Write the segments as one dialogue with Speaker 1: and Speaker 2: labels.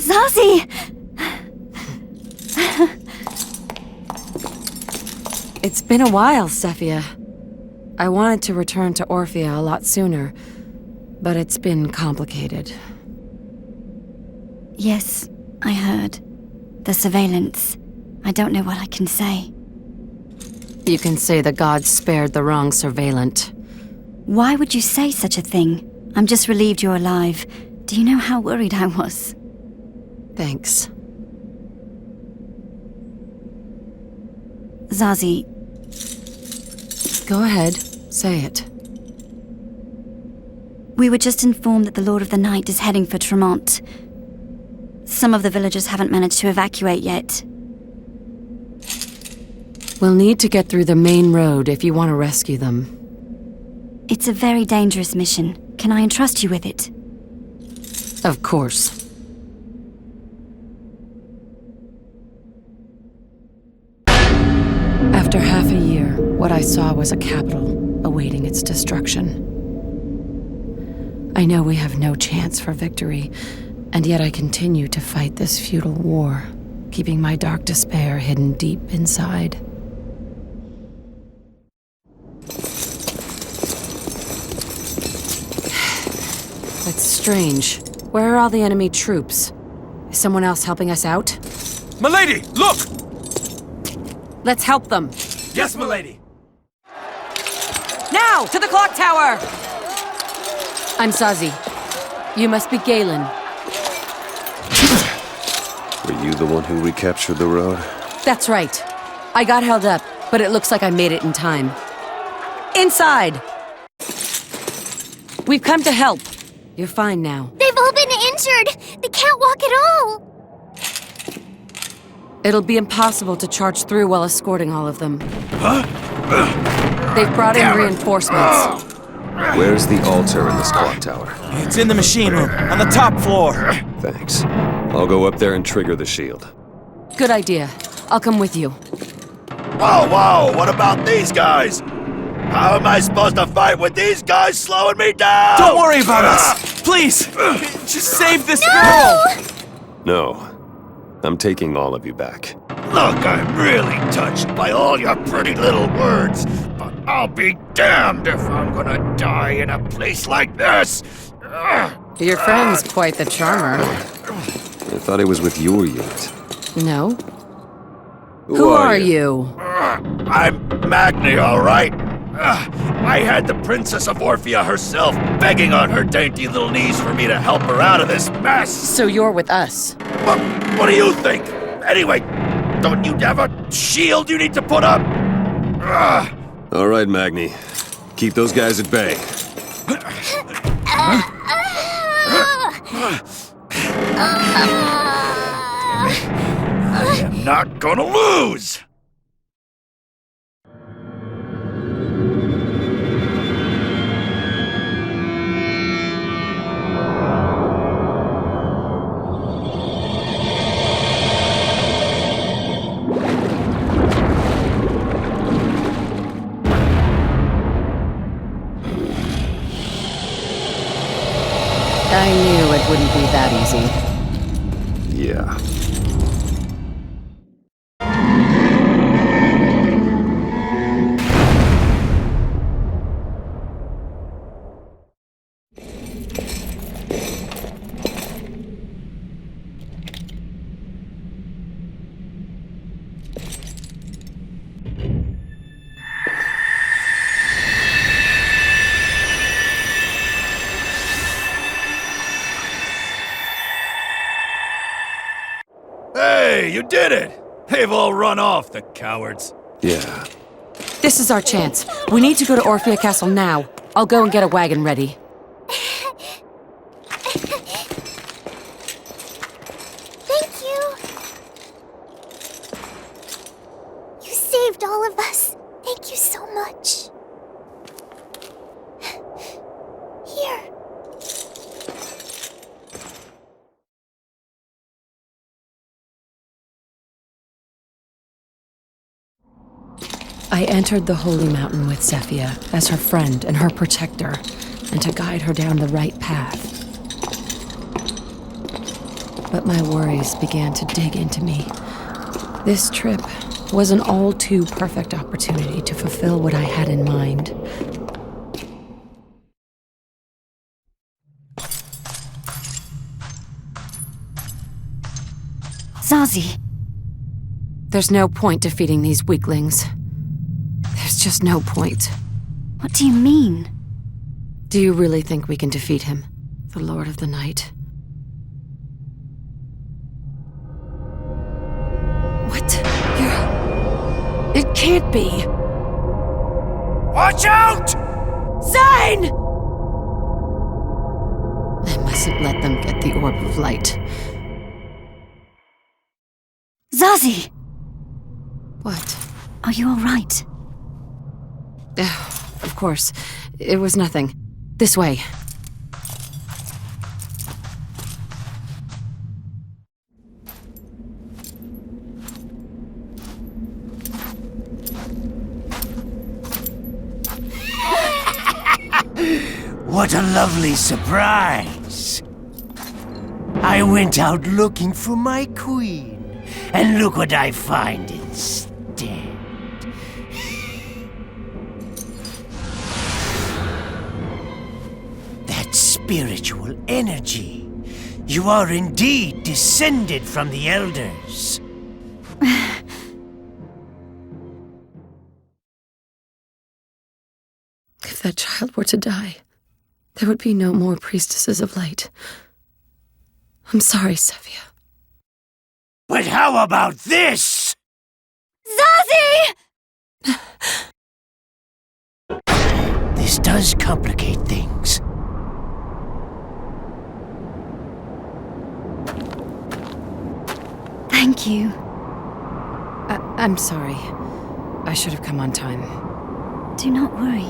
Speaker 1: Zazi!
Speaker 2: It's been a while, Cephia. I wanted to return to Orphea a lot sooner, but it's been complicated.
Speaker 1: Yes, I heard. The surveillance. I don't know what I can say.
Speaker 2: You can say the gods spared the wrong surveillant.
Speaker 1: Why would you say such a thing? I'm just relieved you're alive. Do you know how worried I was?
Speaker 2: Thanks.
Speaker 1: Zazi.
Speaker 2: Go ahead. Say it.
Speaker 1: We were just informed that the Lord of the Night is heading for Tremont. Some of the villagers haven't managed to evacuate yet.
Speaker 2: We'll need to get through the main road if you want to rescue them.
Speaker 1: It's a very dangerous mission. Can I entrust you with it?
Speaker 2: Of course. After half a year, what I saw was a capital awaiting its destruction. I know we have no chance for victory, and yet I continue to fight this futile war, keeping my dark despair hidden deep inside. That's strange. Where are all the enemy troops? Is someone else helping us out?
Speaker 3: Milady, look!
Speaker 2: Let's help them.
Speaker 3: Yes, milady!
Speaker 2: Now, to the clock tower! I'm Zazi. You must be Galen.
Speaker 4: Were you the one who recaptured the road?
Speaker 2: That's right. I got held up, but it looks like I made it in time. Inside! We've come to help. You're fine now.
Speaker 5: They've all been injured! They can't walk at all!
Speaker 2: It'll be impossible to charge through while escorting all of them. They've brought in reinforcements.
Speaker 4: Where's the altar in this clock tower?
Speaker 3: It's in the machine room, on the top floor.
Speaker 4: Thanks. I'll go up there and trigger the shield.
Speaker 2: Good idea. I'll come with you.
Speaker 6: Whoa, whoa, what about these guys? How am I supposed to fight with these guys slowing me down?
Speaker 3: Don't worry about us! Please! Just save this girl!
Speaker 4: No. I'm taking all of you back.
Speaker 6: Look, I'm really touched by all your pretty little words, but I'll be damned if I'm gonna die in a place like this!
Speaker 2: Your friend's quite the charmer.
Speaker 4: I thought he was with your unit.
Speaker 2: No? Who are you?
Speaker 6: I'm Magni, all right? I had the Princess of Orphea herself begging on her dainty little knees for me to help her out of this mess.
Speaker 2: So you're with us?
Speaker 6: What do you think? Anyway, don't you have a shield you need to put up?
Speaker 4: All right, Magni. Keep those guys at bay.
Speaker 6: I am not gonna lose!
Speaker 2: I knew it wouldn't be that easy.
Speaker 4: Yeah.
Speaker 6: Hey, you did it! They've all run off, the cowards.
Speaker 4: Yeah.
Speaker 2: This is our chance. We need to go to Orphea Castle now. I'll go and get a wagon ready.
Speaker 5: Thank you! You saved all of us. Thank you so much. Here.
Speaker 2: I entered the Holy Mountain with Cephia as her friend and her protector, and to guide her down the right path. but my worries began to dig into me. This trip was an all too perfect opportunity to fulfill what I had in mind.
Speaker 1: Zazi,
Speaker 2: There's no point defeating these weaklings. There's just no point.
Speaker 1: what do you mean?
Speaker 2: Do you really think we can defeat him, the Lord of the Night? What? It can't be!
Speaker 6: Watch out!
Speaker 2: Zane! I mustn't let them get the Orb of Light.
Speaker 1: Zazi!
Speaker 2: What?
Speaker 1: Are you alright?
Speaker 2: Of course. It was nothing. This way.
Speaker 7: What a lovely surprise! I went out looking for my queen, and look what I find instead. That spiritual energy. You are indeed descended from the elders.
Speaker 2: If that child were to die, there would be no more priestesses of light. I'm sorry, Sephia.
Speaker 7: But how about this?
Speaker 1: Zazi!
Speaker 7: This does complicate things.
Speaker 1: Thank you.
Speaker 2: I'm sorry. I should have come on time.
Speaker 1: Do not worry.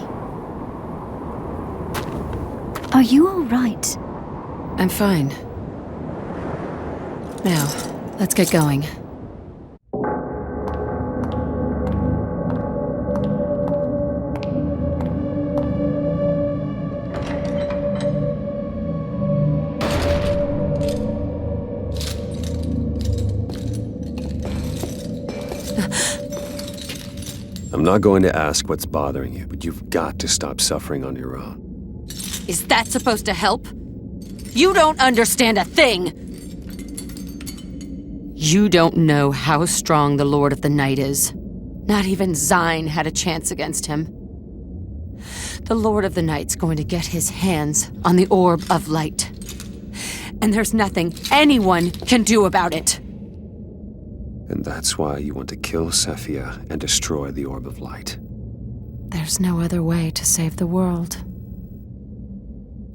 Speaker 1: Are you alright?
Speaker 2: I'm fine. Now, let's get going.
Speaker 4: I'm not going to ask what's bothering you, but you've got to stop suffering on your own.
Speaker 2: Is that supposed to help? You don't understand a thing! You don't know how strong the Lord of the Night is. Not even Zine had a chance against him. The Lord of the Night's going to get his hands on the Orb of Light. And there's nothing anyone can do about it.
Speaker 4: And that's why you want to kill Sephia and destroy the Orb of Light.
Speaker 2: There's no other way to save the world.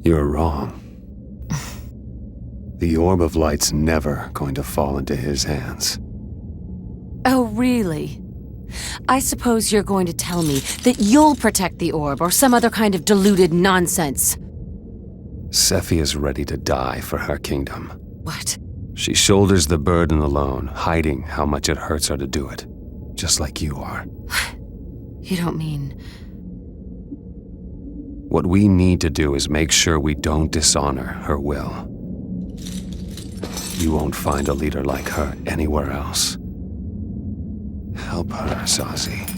Speaker 4: You're wrong. The Orb of Light's never going to fall into his hands.
Speaker 2: Oh, really? I suppose you're going to tell me that you'll protect the orb or some other kind of deluded nonsense.
Speaker 4: Sephia's ready to die for her kingdom.
Speaker 2: What?
Speaker 4: She shoulders the burden alone, hiding how much it hurts her to do it. Just like you are.
Speaker 2: You don't mean...
Speaker 4: What we need to do is make sure we don't dishonor her will. You won't find a leader like her anywhere else. Help her, Zazi.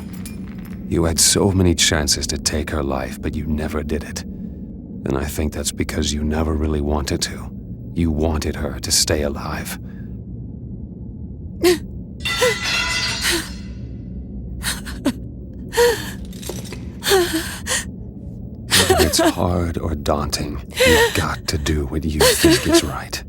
Speaker 4: You had so many chances to take her life, but you never did it. And I think that's because you never really wanted to. You wanted her to stay alive. Whether it's hard or daunting, you've got to do what you think is right.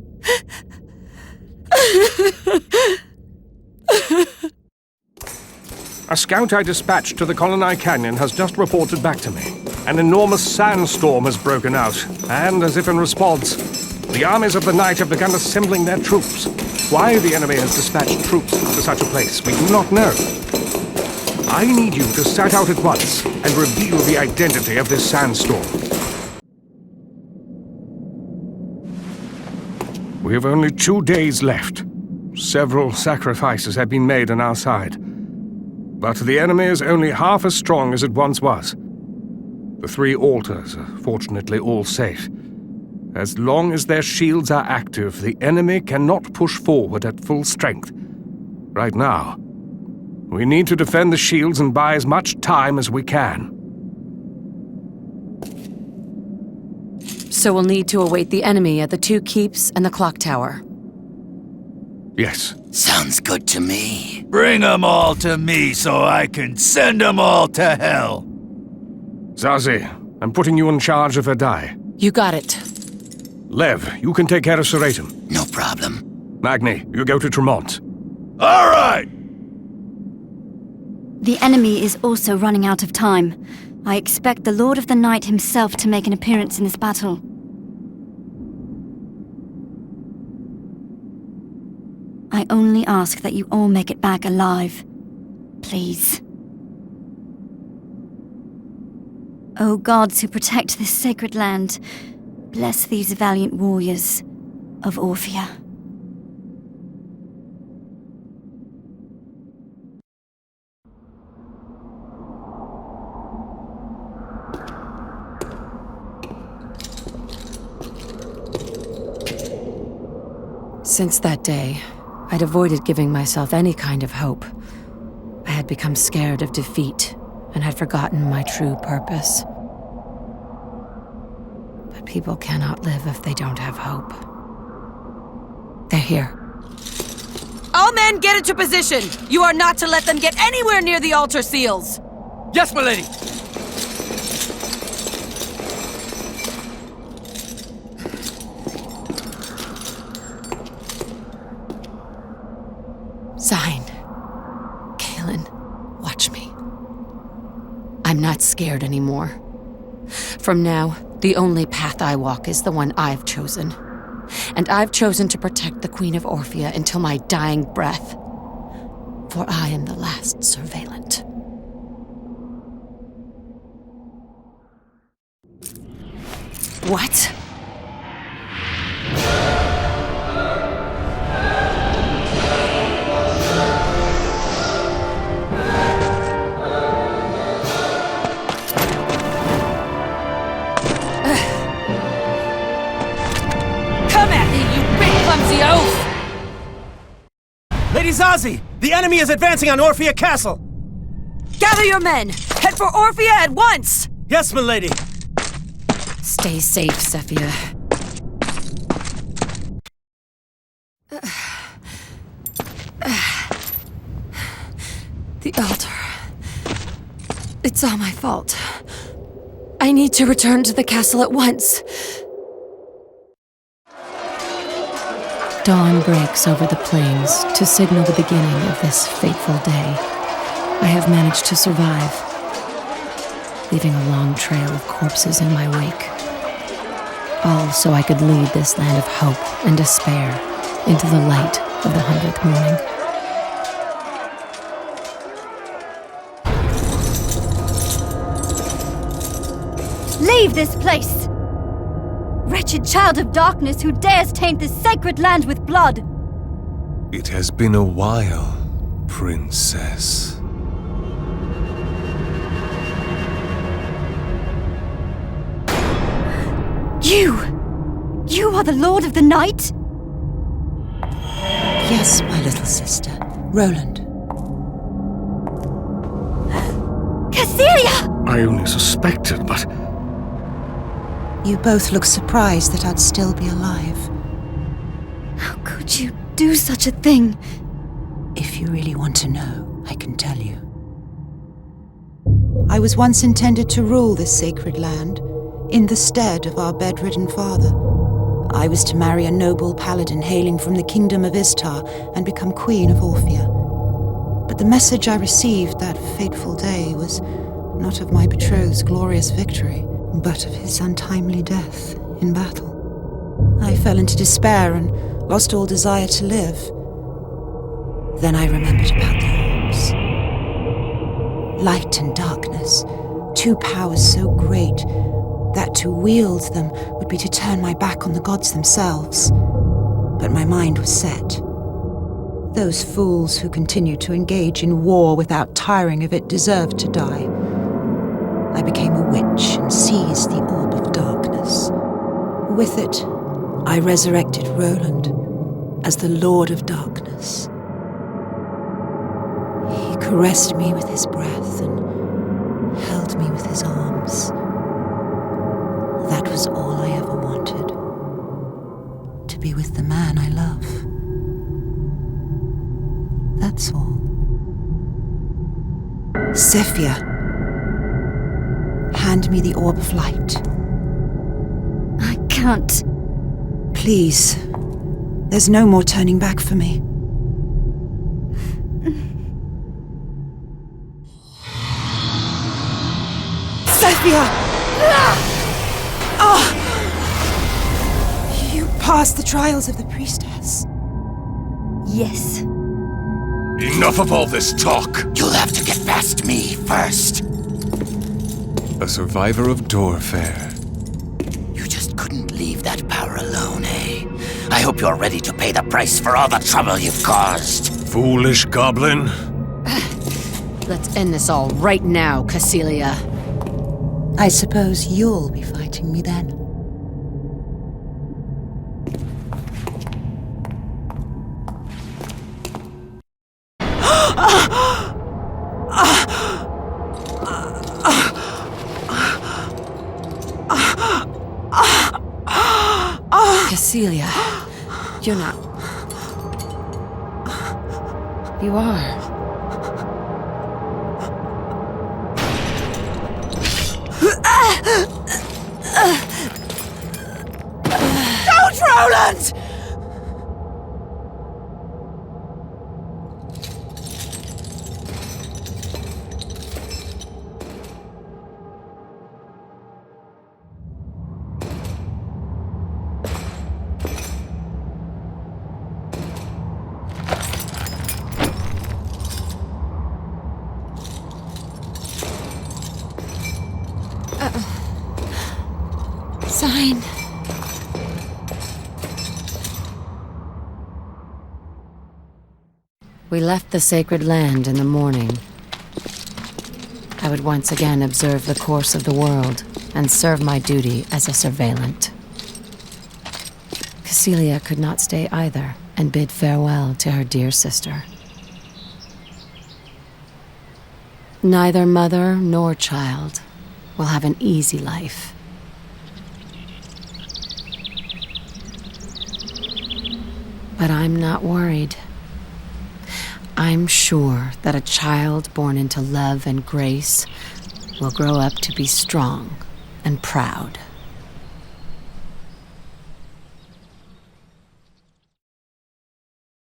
Speaker 8: A scout I dispatched to the Colony Canyon has just reported back to me. An enormous sandstorm has broken out, and as if in response, the armies of the night have begun assembling their troops. Why the enemy has dispatched troops to such a place, we do not know. I need you to set out at once and reveal the identity of this sandstorm. We have only 2 days left. Several sacrifices have been made on our side. But the enemy is only half as strong as it once was. The 3 altars are fortunately all safe. As long as their shields are active, the enemy cannot push forward at full strength. Right now, we need to defend the shields and buy as much time as we can.
Speaker 2: So we'll need to await the enemy at the 2 keeps and the clock tower.
Speaker 8: Yes.
Speaker 7: Sounds good to me.
Speaker 6: Bring them all to me so I can send them all to hell.
Speaker 8: Zazi, I'm putting you in charge of Verdai.
Speaker 2: You got it.
Speaker 8: Lev, you can take care of Seratum.
Speaker 7: No problem.
Speaker 8: Magni, you go to Tremont.
Speaker 6: All right!
Speaker 1: The enemy is also running out of time. I expect the Lord of the Night himself to make an appearance in this battle. I only ask that you all make it back alive. Please. O gods who protect this sacred land, bless these valiant warriors of Orphea.
Speaker 2: Since that day, I'd avoided giving myself any kind of hope. I had become scared of defeat and had forgotten my true purpose. But people cannot live if they don't have hope. They're here. All men, get into position! You are not to let them get anywhere near the altar seals!
Speaker 3: Yes, my lady!
Speaker 2: Zine. Kaelin, watch me. I'm not scared anymore. From now, the only path I walk is the one I've chosen. And I've chosen to protect the Queen of Orphea until my dying breath. For I am the last surveillant. What?
Speaker 3: Lady Zazi! The enemy is advancing on Orphea Castle!
Speaker 2: Gather your men! Head for Orphea at once!
Speaker 3: Yes, my lady!
Speaker 2: Stay safe, Sephia. The altar. It's all my fault. I need to return to the castle at once. Dawn breaks over the plains to signal the beginning of this fateful day. I have managed to survive, leaving a long trail of corpses in my wake. All so I could lead this land of hope and despair into the light of the 100th morning.
Speaker 1: Leave this place! Wretched child of darkness who dares taint this sacred land with blood!
Speaker 4: It has been a while, Princess.
Speaker 1: You are the Lord of the Night?
Speaker 9: Yes, my little sister, Roland.
Speaker 1: Cecilia!
Speaker 8: I only suspected, but...
Speaker 9: You both look surprised that I'd still be alive.
Speaker 1: How could you do such a thing?
Speaker 9: If you really want to know, I can tell you. I was once intended to rule this sacred land, in the stead of our bedridden father. I was to marry a noble paladin hailing from the kingdom of Istar and become Queen of Orphea. But the message I received that fateful day was not of my betrothed's glorious victory, but of his untimely death in battle. I fell into despair and lost all desire to live. Then I remembered about the orbs. Light and darkness, two powers so great that to wield them would be to turn my back on the gods themselves. But my mind was set. Those fools who continue to engage in war without tiring of it deserved to die. I became a witch and seized the orb of darkness. with it, I resurrected Roland as the Lord of Darkness. He caressed me with his breath and held me with his arms. That was all I ever wanted. To be with the man I love. That's all. Sephia, hand me the orb of light.
Speaker 1: I can't.
Speaker 9: Please. There's no more turning back for me. Sephia! You passed the trials of the priestess.
Speaker 1: Yes.
Speaker 6: Enough of all this talk!
Speaker 7: You'll have to get past me first.
Speaker 4: A survivor of Dorfair.
Speaker 7: You just couldn't leave that power alone, eh? I hope you're ready to pay the price for all the trouble you've caused.
Speaker 6: Foolish goblin.
Speaker 2: Let's end this all right now, Cassilia.
Speaker 9: I suppose you'll be fighting me then.
Speaker 2: Cassilia, you're not... You are.
Speaker 7: Don't, Roland!
Speaker 2: Sign. We left the sacred land in the morning. I would once again observe the course of the world and serve my duty as a surveillant. Cassilia could not stay either and bid farewell to her dear sister. Neither mother nor child will have an easy life. But I'm not worried. I'm sure that a child born into love and grace will grow up to be strong and proud.